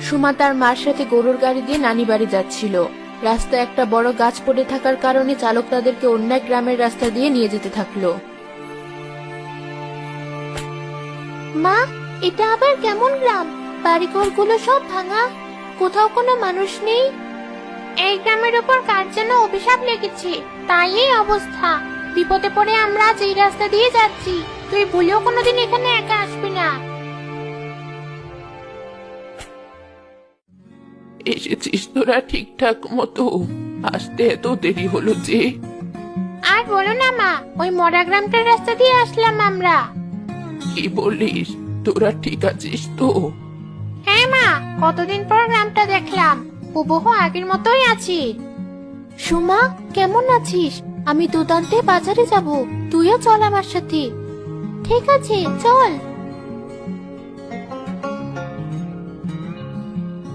সুমা তার মার সাথে গরুর গাড়ি দিয়ে নানি বাড়ি যাচ্ছিল। রাস্তায় একটা বড় গাছ পড়ে থাকার কারণে চালক তাদেরকে অন্য এক গ্রামের রাস্তা দিয়ে নিয়ে যেতে থাকলো। মা, এটা আবার কেমন গ্রাম? বাড়িঘরগুলো সব ভাঙা, কোথাও কোনো মানুষ নেই। এই গ্রামের উপর কার যেন অভিশাপ লেগেছে, তাই এই অবস্থা। বিপদে পড়ে আমরা আজ এই রাস্তা দিয়ে যাচ্ছি। তুই ভুলেও কোনোদিন এখানে একা আসবি না। এসেছিস তোরা ঠিকঠাক মতো? আসতে এত দেরি হলো যে? আর বলো না মা, ওই মরা গ্রামটার রাস্তা দিয়ে আসলাম আমরা। কি বলিস? তোরা ঠিক আছিস তো? হ্যাঁ মা, কতদিন পর গ্রামটা দেখলাম, হুবহু আগের মতোই আছি। সুমা, কেমন আছিস? আমি দুধ আনতে বাজারে যাব, তুইও চল আমার সাথে। ঠিক আছে, চল।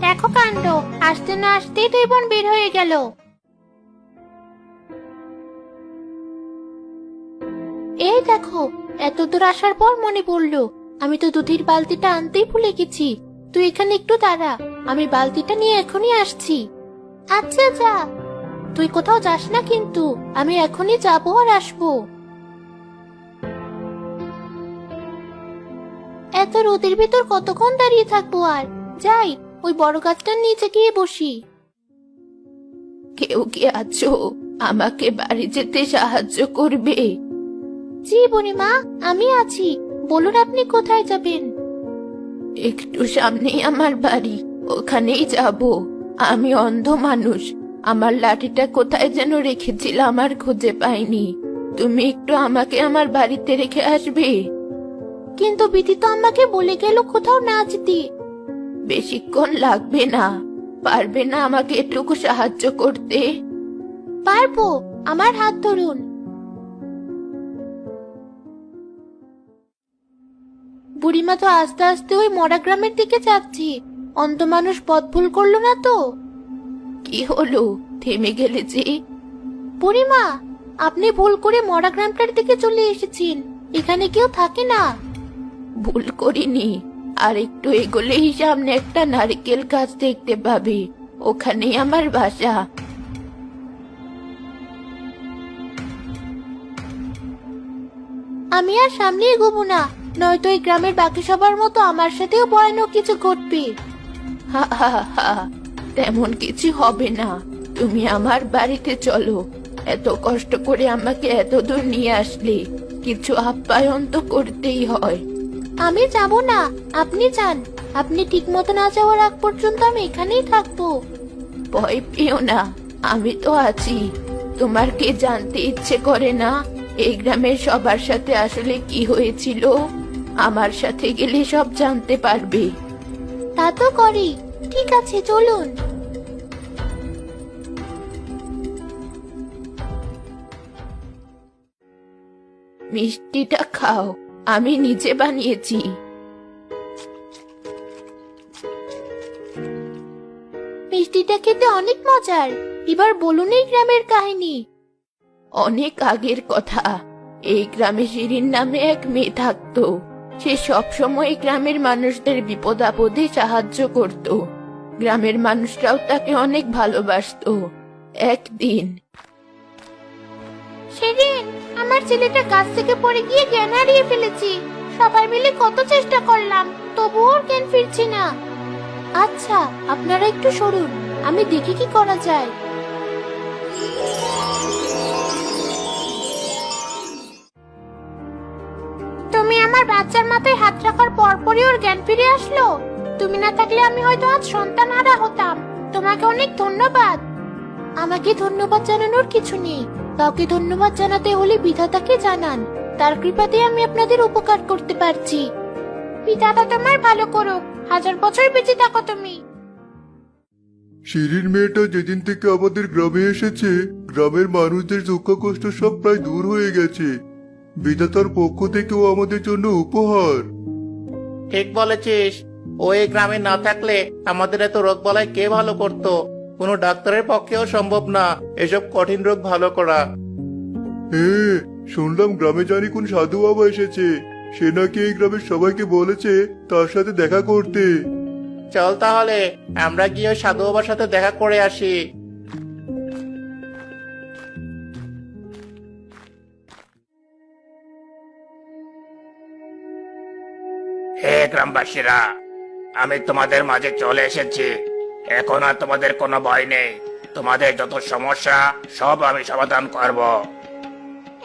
দেখো কাণ্ড, আসতে না আসতেই দুই বোন বের হয়ে গেল। এই দেখো, এত দূর আসার পর মনে পড়লো আমি তো দুধের বালতিটা আনতেই ভুলে গেছি। তুই এখানে একটু দাঁড়া, আমি বালতিটা নিয়ে এখনই আসছি। আচ্ছা যা। তুই কোথাও যাস না কিন্তু, আমি এখনই যাবো আর আসবো। এত রোদের ভিতর কতক্ষণ দাঁড়িয়ে থাকবো আর? যাই, ওই বড় গাছটার নিচে গিয়ে বসি। কেউ কি আছো? আমাকে বাড়ি যেতে সাহায্য করবে? জি বুড়িমা, আমি আছি। বলুন আপনি কোথায় যাবেন? একটু সামনেই আমার বাড়ি, ওখানেই যাব। আমি অন্ধ মানুষ, আমার লাঠিটা কোথায় যেন রেখেছিলাম আর খুঁজে পাইনি। তুমি একটু আমাকে আমার বাড়িতে রেখে আসবে? কিন্তু বিধি তো আমাকে বলে গেল কোথাও না যেতে। বেশিক্ষণ লাগবে না। পারবে না আমাকে এটুকু সাহায্য করতে? পারবো, আমার হাত ধরুন। বুড়িমা তো আস্তে আস্তে ওই মরা গ্রামের দিকে যাচ্ছি। অন্ধ মানুষ পথ ভুল করলো না তো? কি হলো, থেমে গেলে যে? বুড়িমা, আপনি ভুল করে মরা গ্রামটার দিকে চলে এসেছেন। এখানে কেউ থাকে না। ভুল করিনি। আর একটু এগোলেই সামনে একটা নারকেল গাছ দেখতে পাবে, ওখানেই আমার বাসা। আমি আর সামনে এগোবো না, নয়তো এই গ্রামের বাকি সবার মতো আমার সাথেও ভয়ানক কিছু ঘটবে। হা হা হা, তেমন কিছু হবে না। তুমি আমার বাড়িতে চলো। এত কষ্ট করে আমাকে এত দূর নিয়ে আসলে, কিছু আপ্যায়ন তো করতেই হয়। আমি যাব না, আপনি যান। আপনি ঠিক মতো না যাওয়ার আগ পর্যন্ত আমি এখানেই থাকবো। ভয় পেও না, আমি তো আছি। তোমার কি জানতে ইচ্ছে করে না এই গ্রামের সবার সাথে আসলে কি হয়েছিল? আমার সাথে গেলে সব জানতে পারবে। তা তো করি। ঠিক আছে, চলুন। মিষ্টিটা খাও, আমি নিজে বানিয়েছি। মিষ্টিটা খেতে অনেক মজার। এবার বলুন এই গ্রামের কাহিনী। অনেক আগের কথা। এই গ্রামে শিরিন নামে এক মেয়ে থাকতো। সে সবসময় গ্রামের মানুষদের বিপদ আপদে সাহায্য করত। গ্রামের মানুষরাও তাকে অনেক ভালোবাসতো। একদিন শিরিন, আমার ছেলেটা গাছ থেকে পড়ে গিয়ে জ্ঞান হারিয়ে ফেলেছি। সবাই মিলে কত চেষ্টা করলাম, তবুও ওর জ্ঞান ফিরছে না। আচ্ছা, আপনারা একটু সরুন, আমি দেখি কি করা যায়। তুমি আমার বাচ্চার মাথায় হাত রাখার পরপরই ওর জ্ঞান ফিরে আসলো। তুমি না থাকলে আমি হয়তো আজ সন্তানহারা হতাম। তোমাকে অনেক ধন্যবাদ। আমাকে ধন্যবাদ জানানোর কিছু নেই। কাউকে ধন্যবাদ জানাতে হলে বিধাতাকে জানান, তার কৃপাতে আমি আপনাদের উপকার করতে পারছি। বিধাতা তোমার ভালো করো, হাজার বছর বেঁচে থাকো তুমি। শিরিন মেয়েটা যেদিন থেকে আমাদের গ্রামে এসেছে, গ্রামের মানুষদের দুঃখ কষ্ট সব প্রায় দূর হয়ে গেছে। বিধাতার পক্ষ থেকেও আমাদের জন্য উপহার। ঠিক বলেছিস। ও এই গ্রামে না থাকলে আমাদের এত রোগ বালাই কে ভালো করতো? কোনো ডাক্তারের পক্ষেও সম্ভব না এসব কঠিন রোগ ভালো করা। হ্যাঁ, শুনলাম গ্রামে জানি কোন সাধু বাবা এসেছে। সে নাকি এই গ্রামের সবাইকে বলেছে তার সাথে দেখা করতে। চল তাহলে আমরা গিয়ে ওই সাধু বাবার সাথে দেখা করে আসি। হে গ্রামবাসীরা, আমি তোমাদের মাঝে চলে এসেছি। এখন আর তোমাদের কোনো ভয় নেই। তোমাদের যত সমস্যা সব আমি সমাধান করব।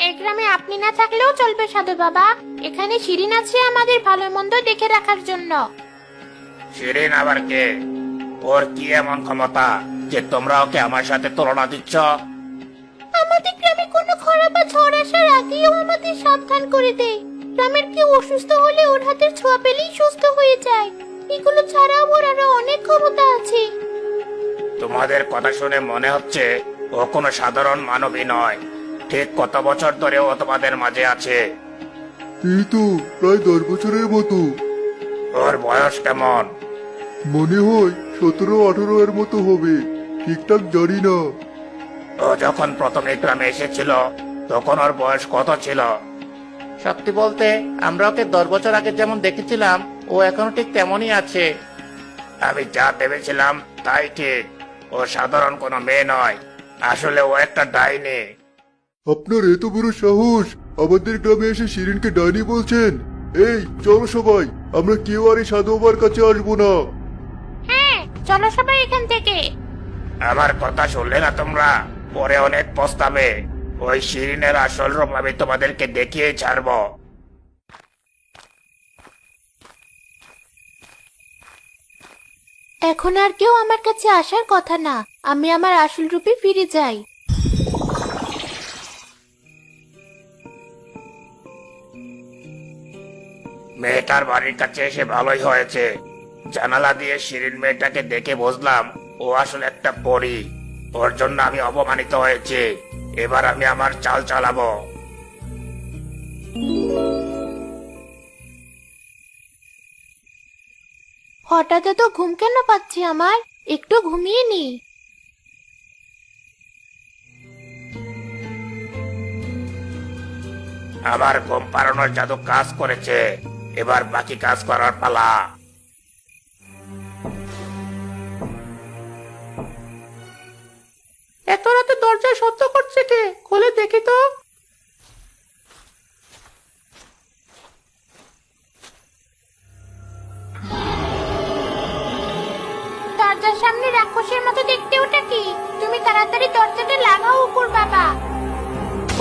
এই গ্রামে আপনি না থাকলেও চলবে সাধু বাবা। এখানে শিরিন আছে আমাদের ভালো মন্দ দেখে রাখার জন্য। শিরিন আবার কে? ওর কি এমন ক্ষমতা যে তোমরা ওকে আমার সাথে তুলনা দিচ্ছ? আমাদের গ্রামে কোনো খারাপ বা ঝড় আসার আগেও আমাদের সাবধান করে দেয়। গ্রামের কেউ অসুস্থ হলে ওর হাতের ছোঁয়া পেলেই সুস্থ হয়ে যায়। এগুলো ছাড়াও ওর আরো অনেক ক্ষমতা আছে। তোমাদের কথা শুনে মনে হচ্ছে ও কোনো সাধারণ মানবী নয়। ঠিক কত বছর ধরে ও তোমাদের মাঝে আছে? এই তো প্রায় 10 বছরের মতো। ওর বয়স কেমন? মনে হয় 17-18 এর মতো হবে, ঠিকঠাক জানি না। ও যখন প্রথম এই গ্রামে এসেছিল তখন ওর বয়স কত ছিল? সত্যি বলতে আমরা ওকে 10 বছর আগে যেমন দেখেছিলাম ও এখনো ঠিক তেমনই আছে। আমি যা ভেবেছিলাম তাই ঠিক। ও সাধারণ কোনো মেয়ে নয়, আসলে ও একটা ডাইনি। আপনার এত বড় সাহস আমাদের গ্রামে এসে শিরিনকে ডাইনি বলছেন? এই চলো সবাই, আমরা কেউ আর এই সাধু বাবার কাছে আসবো না। হ্যাঁ, চলো সবাই এখান থেকে। আমার কথা শুনলে না তোমরা? পরে অনেক পস্তাবে। ওই শিরিনের আসল রূপ আমি তোমাদেরকে দেখিয়ে ছাড়বো। এখন আর কেউ আমার কাছে আসার কথা না। আমি আমার আসল রূপে ফিরে যাই। মেয়েটার বাড়ির কাছে এসে ভালোই হয়েছে। জানালা দিয়ে শিরিন মেয়েটাকে দেখে বুঝলাম ও আসলে একটা পরী। ওর জন্য আমি অপমানিত হয়েছি। এবার আমি আমার চাল চালাবো। হঠাৎ এত ঘুম কেন পাচ্ছে আমার? একটু ঘুমিয়ে নি। আমার ঘুম পাড়ানোর জাদু কাজ করেছে। এবার বাকি কাজ করার পালা। এত রাতে দরজায় শব্দ করছে কে? খুলে দেখি তো। দরজার সামনে রাক্ষসের মতো দেখতে ওটা কি? তুমি তাড়াতাড়ি দরজাটা লাগাও অপুর বাবা।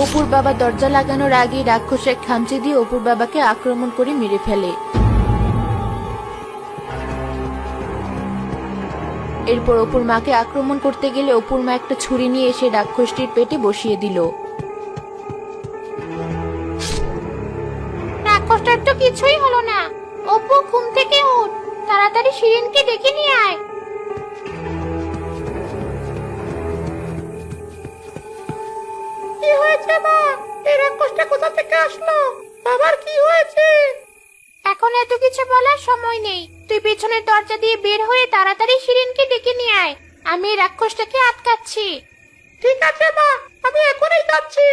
অপুর বাবা দরজা লাগানোর আগে রাক্ষস এক খামচি দিয়ে অপুর বাবাকে আক্রমণ করে মেরে ফেলে। এরপর অপুর মাকে আক্রমণ করতে গেলে অপুর মা একটা ছুরি নিয়ে এসে রাক্ষসটির পেটে বসিয়ে দিল। রাক্ষসটার তো কিছুই হলো না। অপু, ঘুম থেকে উঠ, তাড়াতাড়ি শিরিনকে ডেকে নিয়ে আয়। কি হয়েছে মা? এই রাক্ষসটা কোথা থেকে আসলো? বাবার কি হয়েছে? এখন এত কিছু বলার সময় নেই। তুই পেছনের দরজা দিয়ে বের হয়ে তাড়াতাড়ি শিরিনকে ডেকে নিয়ে আয়। আমি এই রাক্ষসটাকে আটকাচ্ছি। ঠিক আছে মা, আমি এখনই যাচ্ছি।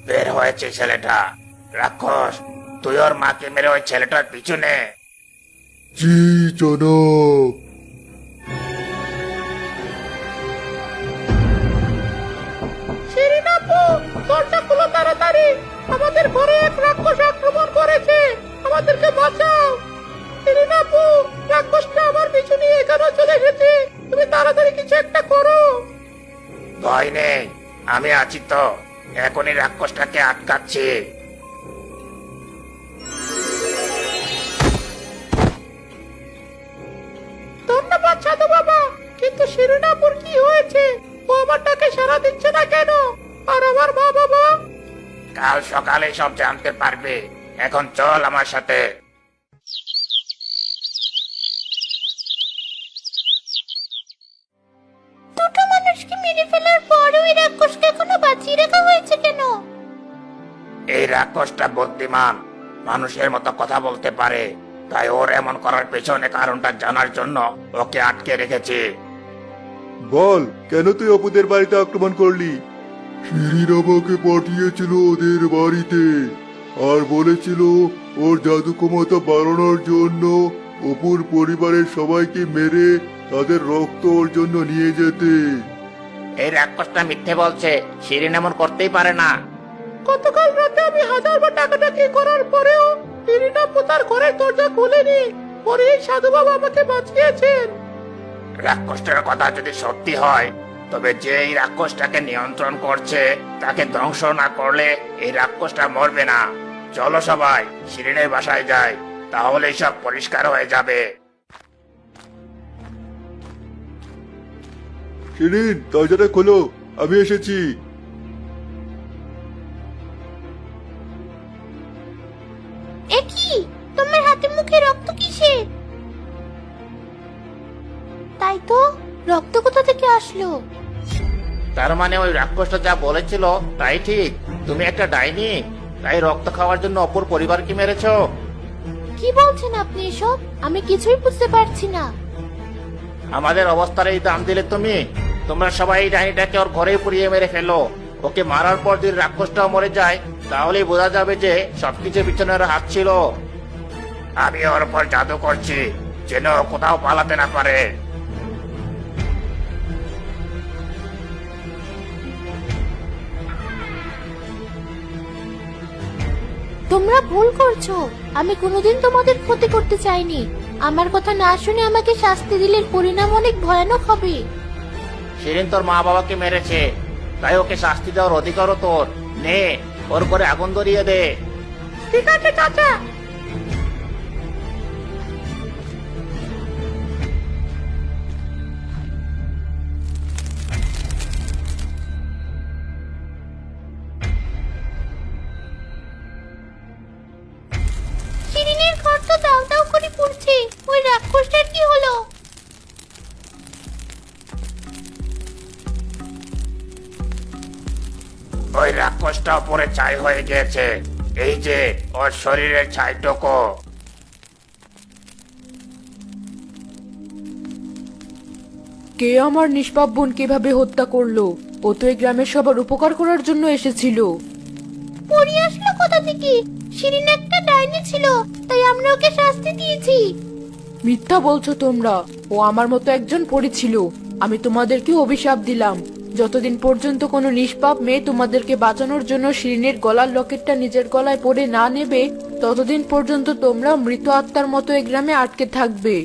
বের হয়েছে ছেলেটা। রাক্ষস, তুই ওর মাকে মেরে ওই ছেলেটার পিছনে। জি জনাব। শিরিন আপু, দরজা খুলো তাড়াতাড়ি। আমাদের ঘরে এক রাক্ষস আক্রমণ করেছে, আমাদেরকে বাঁচাও। শিরিন আপু, রাক্ষসটা আমার পিছু নিয়ে এখানে চলে এসেছে। তুমি তাড়াতাড়ি কিছু একটা করো। ভয় নেই, আমি আছি তো। এখনই রাক্ষসটাকে আটকাচ্ছি। ধন্যবাদ সাধু বাবা। কিন্তু শিরিন আপুর কি হয়েছে? ও আমার ডাকে সাড়া দিচ্ছে না কেন? আর আমার মা বাবা? কাল সকালে সব জানতে পারবে। এখন চল আমার সাথে। দুটো মানুষকে মেরে ফেলার পরও এই রাক্ষসকে এখনো বাঁচিয়ে রাখা হয়েছে কেন? এই রাক্ষসটা বুদ্ধিমান, মানুষের মতো কথা বলতে পারে। তাই ওর এমন করার পেছনে কারণটা জানার জন্য ওকে আটকে রেখেছি। বল, কেন তুই অপুদের বাড়িতে আক্রমণ করলি? শিরিন আমাকে পাঠিয়েছিল ওদের বাড়িতে। আর বলেছিল ওর জাদু ক্ষমতা বাড়ানোর জন্য অপুর পরিবারের সবাইকে মেরে তাদের রক্ত ওর জন্য নিয়ে যেতে। এই রাক্ষসটা মিথ্যে বলছে, শিরিন এমন করতেই পারে না। গতকাল রাতে আমি হাজারবার টাকাটাকি করার পরেও শিরিন আপু তার ঘরের দরজা খুলেনি। পরে এই সাধু বাবা আমাকে বাঁচিয়েছেন। রাক্ষসটার কথা যদি সত্যি হয়, তবে যে এই রাক্ষসটাকে নিয়ন্ত্রণ করছে তাকে ধ্বংস না করলে এই রাক্ষসটা মরবে না। চলো সবাই শিরিনের বাসায় যাই, তাহলেই সব পরিষ্কার হয়ে যাবে। শিরিন, দরজাটা খোলো, আমি এসেছি। এ কি, তোমার হাতে মুখে রক্ত কিসের? তাই তো, রক্ত কোথা থেকে আসলো? তার মানে ওই রাক্ষসটা যা বলেছিল তাই ঠিক, তুমি একটা ডাইনি, তাই রক্ত খাওয়ার জন্য অপর পরিবারকে মেরেছো। কি বলছেন আপনি এসব? আমি কিছুই বুঝতে পারছি না। আমাদের অবস্থার এই দাম দিলে তুমি? তোমরা সবাই এই ডাইনিটাকে ওর ঘরে পুড়িয়ে মেরে ফেলো। ওকে মারার পর যদি রাক্ষসটাও মরে যায়, তাহলেই বোঝা যাবে যে সবকিছু পিছনের হাত ছিল। আমি ওর উপর জাদু করছি যেন ও কোথাও পালাতে না পারে। তোমরা ভুল করছো, আমি কোনোদিন তোমাদের ক্ষতি করতে চাইনি। আমার কথা না শুনে আমাকে শাস্তি দিলে পরিণাম অনেক ভয়ানক হবে। শিরিন তোর মা বাবাকে মেরেছে, তাই ওকে শাস্তি দেওয়ার অধিকারও তোর। নে, ওর করে আগুন ধরিয়ে দে। ঠিক আছে চাচা। শিরিনের ঘর তো দাও দাও করে পুড়ছে, ওই রাক্ষসটার কি হলো? ওই রাক্ষসটা পরে ছাই হয়ে গেছে, এই যে ওর শরীরের ছাইটুকু। কে আমার নিষ্পাপ বোনকে কিভাবে হত্যা করলো? ও তো এই গ্রামের সবার উপকার করার জন্য এসেছিল। পরি আসলো কোথা থেকে? শিরিন একটা ডাইনি ছিল, তাই আমরা ওকে শাস্তি দিয়েছি। মিথ্যা বলছো তোমরা, ও আমার মতো একজন পরী ছিল। আমি তোমাদেরকে অভিশাপ দিলাম, যতদিন পর্যন্ত কোনো নিষ্পাপ মেয়ে তোমাদেরকে বাঁচানোর জন্য শিরিনের গলার লকেটটা নিজের গলায় পরে না নেবে, ততদিন পর্যন্ত তোমরা মৃত আত্মার মতো এই গ্রামে আটকে থাকবে।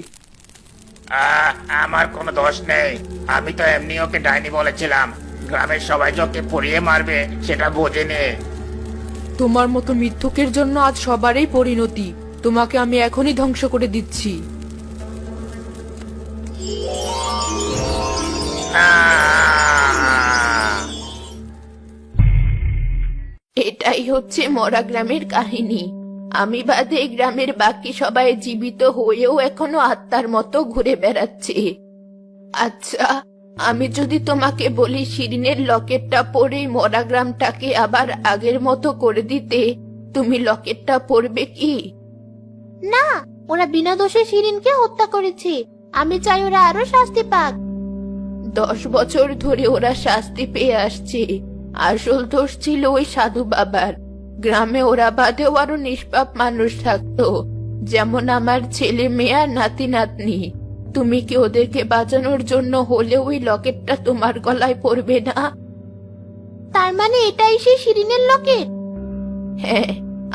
আমার কোনো দোষ নেই, আমি তো এমনি ওকে ডাইনি বলেছিলাম। গ্রামের সবাই যকে পুড়িয়ে মারবে সেটা বোঝেনি। তোমার মতো মিথ্যুকের জন্য আজ সবারই পরিণতি। তোমাকে আমি এখনই ধ্বংস করে দিচ্ছি। এটাই হচ্ছে মরা গ্রামের কাহিনী। আমি বাদে এই গ্রামের বাকি সবাই জীবিত হয়েও এখনো আত্মার মতো ঘুরে বেড়াচ্ছে। আচ্ছা, আমি যদি তোমাকে বলি শিরিনের লকেটটা পরেই মরা গ্রামটাকে আবার আগের মতো করে দিতে, তুমি লকেটটা পরবে কি? না, ওরা বিনা দোষে শিরিনকে হত্যা করেছে। আমি চাই ওরা আরো শাস্তি পাক। 10 বছর ধরে ওরা শাস্তি পেয়ে আসছে। আসল দোষ ছিল ওই সাধু বাবার। গ্রামে ওরা বাদেও আরো নিষ্পাপ মানুষ থাকতো, যেমন আমার ছেলে মেয়ে আর নাতি নাতনি। তুমি কি ওদেরকে বাঁচানোর জন্য হলে ওই লকেটটা তোমার গলায় পরবে না? তার মানে এটাই সেই শিরিনের লকেট? হ্যাঁ,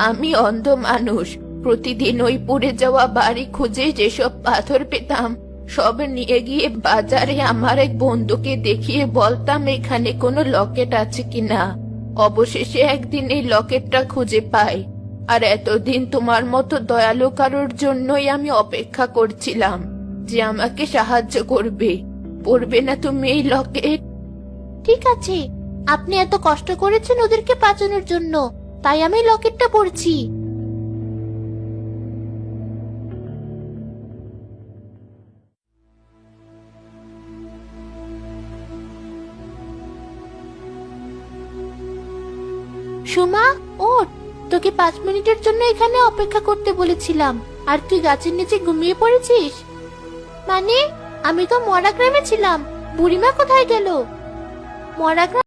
আমি অন্ধ মানুষ। প্রতিদিন ওই পুড়ে যাওয়া বাড়ি খুঁজে যেসব পাথর পেতাম সব নিয়ে গিয়ে বাজারে আমার এক বন্ধুকে দেখিয়ে বলতাম এখানে কোনো লকেট আছে কিনা। অবশেষে একদিন এই লকেটটা খুঁজে পাই। আর এতদিন তোমার মতো দয়ালু কারোর জন্যই আমি অপেক্ষা করছিলাম যে আমাকে সাহায্য করবে। পড়বে না তুমি এই লকেট? ঠিক আছে, আপনি এত কষ্ট করেছেন ওদেরকে বাঁচানোর জন্য, তাই আমি লকেটটা পরছি। সুমা, ওঠ, তোকে 5 মিনিটের জন্য এখানে অপেক্ষা করতে বলেছিলাম, আর তুই গাছের নিচে ঘুমিয়ে পড়েছিস। মানে, আমি তো মরা গ্রামে ছিলাম। বুড়িমা কোথায় গেল? মরা গ্রাম